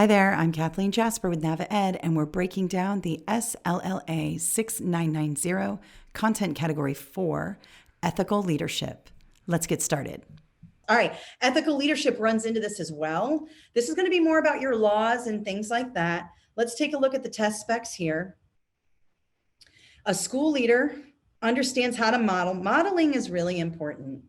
Hi there, I'm Kathleen Jasper with NavaEd, and we're breaking down the SLLA 6990 Content Category 4, Ethical Leadership. Let's get started. All right, ethical leadership runs into this as well. This is going to be more about your laws and things like that. Let's take a look at the test specs here. A school leader understands how to model. Modeling is really important.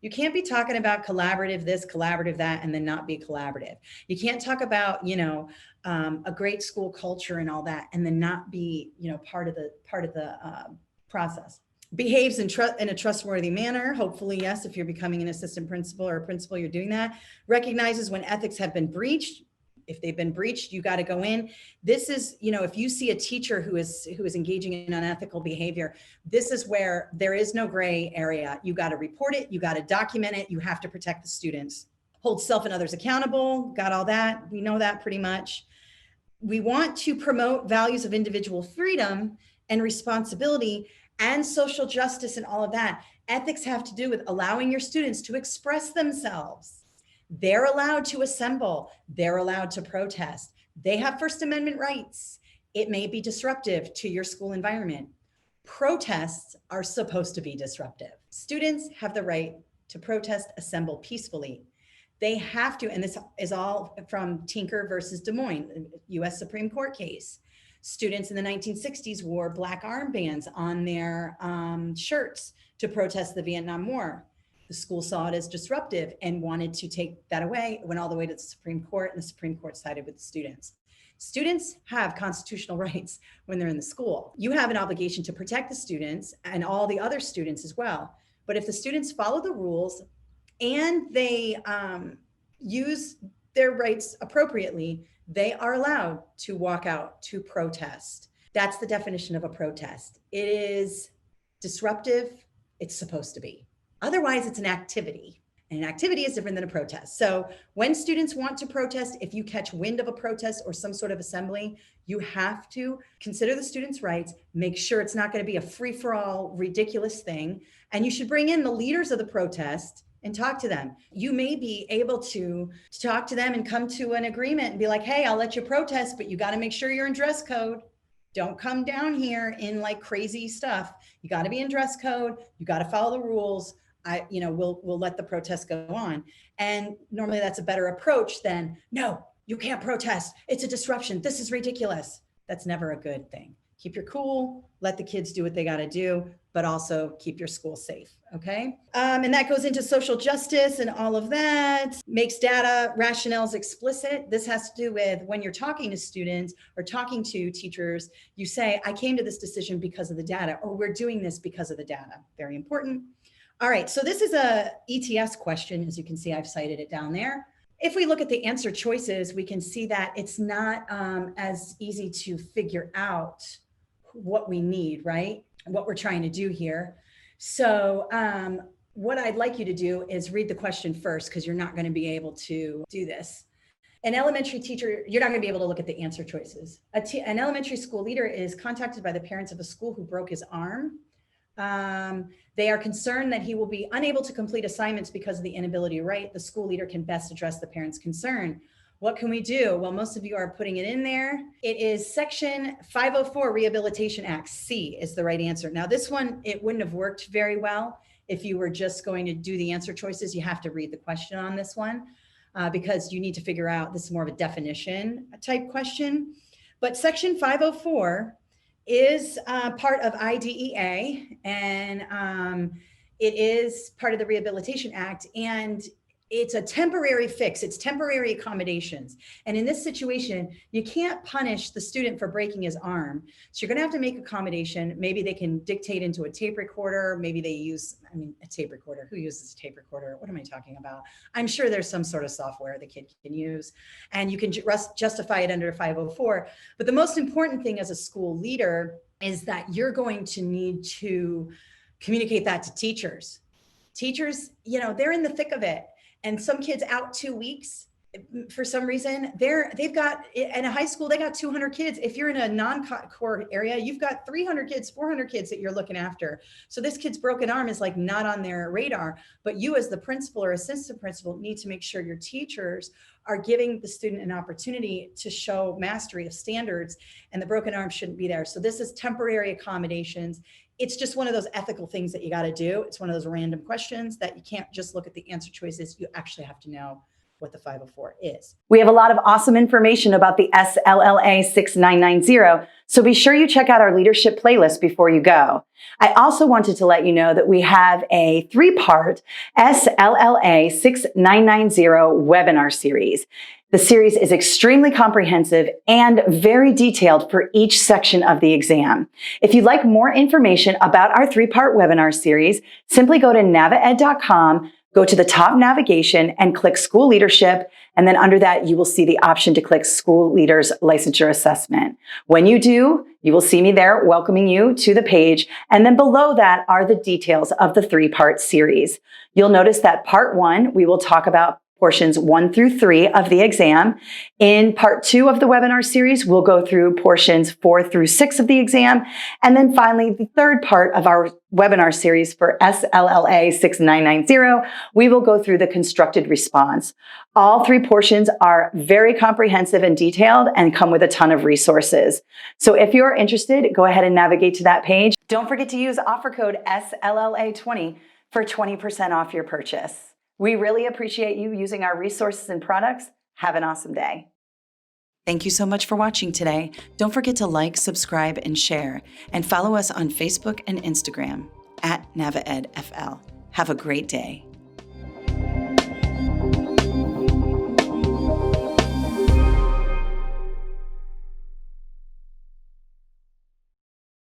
You can't be talking about collaborative this, collaborative that, and then not be collaborative. You can't talk about, a great school culture and all that, and then not be, part of the process. Behaves in a trustworthy manner. Hopefully, yes, if you're becoming an assistant principal or a principal, you're doing that. Recognizes when ethics have been breached. If they've been breached, you got to go in. This is, if you see a teacher who is engaging in unethical behavior, this is where there is no gray area. You got to report it. You got to document it. You have to protect the students. Hold self and others accountable. Got all that. We know that pretty much. We want to promote values of individual freedom and responsibility and social justice and all of that. Ethics have to do with allowing your students to express themselves. They're allowed to assemble. They're allowed to protest. They have First Amendment rights. It may be disruptive to your school environment. Protests are supposed to be disruptive. Students have the right to protest, assemble peacefully. They have to, and this is all from Tinker versus Des Moines, US Supreme Court case. Students in the 1960s wore black armbands on their shirts to protest the Vietnam War. The school saw it as disruptive and wanted to take that away. It went all the way to the Supreme Court, and the Supreme Court sided with the students. Students have constitutional rights when they're in the school. You have an obligation to protect the students and all the other students as well. But if the students follow the rules and they use their rights appropriately, they are allowed to walk out to protest. That's the definition of a protest. It is disruptive. It's supposed to be. Otherwise, it's an activity. And an activity is different than a protest. So when students want to protest, if you catch wind of a protest or some sort of assembly, you have to consider the students' rights, make sure it's not going to be a free-for-all ridiculous thing. And you should bring in the leaders of the protest and talk to them. You may be able to talk to them and come to an agreement and be like, hey, I'll let you protest, but you got to make sure you're in dress code. Don't come down here in like crazy stuff. You got to be in dress code. You got to follow the rules. We'll let the protest go on. And normally that's a better approach than, no, you can't protest. It's a disruption. This is ridiculous. That's never a good thing. Keep your cool, let the kids do what they got to do, but also keep your school safe, okay? And that goes into social justice and all of that, makes data rationales explicit. This has to do with when you're talking to students or talking to teachers, you say, I came to this decision because of the data, or we're doing this because of the data. Very important. All right, so this is a ETS question. As you can see, I've cited it down there. If we look at the answer choices, we can see that it's not as easy to figure out what we need, right? What we're trying to do here. So what I'd like you to do is read the question first, because you're not going to be able to do this. An elementary teacher, you're not going to be able to look at the answer choices. An elementary school leader is contacted by the parents of a school who broke his arm. They are concerned that he will be unable to complete assignments because of the inability to write. The school leader can best address the parent's concern. What can we do? Well, most of you are putting it in there. It is Section 504 Rehabilitation Act. C is the right answer. Now this one, it wouldn't have worked very well if you were just going to do the answer choices. You have to read the question on this one because you need to figure out, this is more of a definition type question. But Section 504 is part of IDEA, and it is part of the Rehabilitation Act, and it's a temporary fix. It's temporary accommodations. And in this situation, you can't punish the student for breaking his arm. So you're gonna have to make accommodation. Maybe they can dictate into a tape recorder. Maybe they use, a tape recorder. Who uses a tape recorder? What am I talking about? I'm sure there's some sort of software the kid can use, and you can justify it under 504. But the most important thing as a school leader is that you're going to need to communicate that to teachers. Teachers, they're in the thick of it. And some kids out 2 weeks, For some reason, they've got, in a high school, they got 200 kids. If you're in a non-core area, you've got 300 kids, 400 kids that you're looking after. So this kid's broken arm is like not on their radar, but you as the principal or assistant principal need to make sure your teachers are giving the student an opportunity to show mastery of standards, and the broken arm shouldn't be there. So this is temporary accommodations. It's just one of those ethical things that you got to do. It's one of those random questions that you can't just look at the answer choices. You actually have to know what the 504 is. We have a lot of awesome information about the SLLA 6990, so be sure you check out our leadership playlist before you go. I also wanted to let you know that we have a 3-part SLLA 6990 webinar series. The series is extremely comprehensive and very detailed for each section of the exam. If you'd like more information about our 3-part webinar series, simply go to navaed.com, go to the top navigation and click School Leadership, and then under that, you will see the option to click School Leaders Licensure Assessment. When you do, you will see me there welcoming you to the page, and then below that are the details of the 3-part series. You'll notice that part 1, we will talk about portions 1 through 3 of the exam. In part 2 of the webinar series, we'll go through portions 4 through 6 of the exam. And then finally, the 3rd part of our webinar series for SLLA 6990, we will go through the constructed response. All 3 portions are very comprehensive and detailed and come with a ton of resources. So if you're interested, go ahead and navigate to that page. Don't forget to use offer code SLLA20 for 20% off your purchase. We really appreciate you using our resources and products. Have an awesome day. Thank you so much for watching today. Don't forget to like, subscribe, and share, and follow us on Facebook and Instagram @NavaEdFL. Have a great day.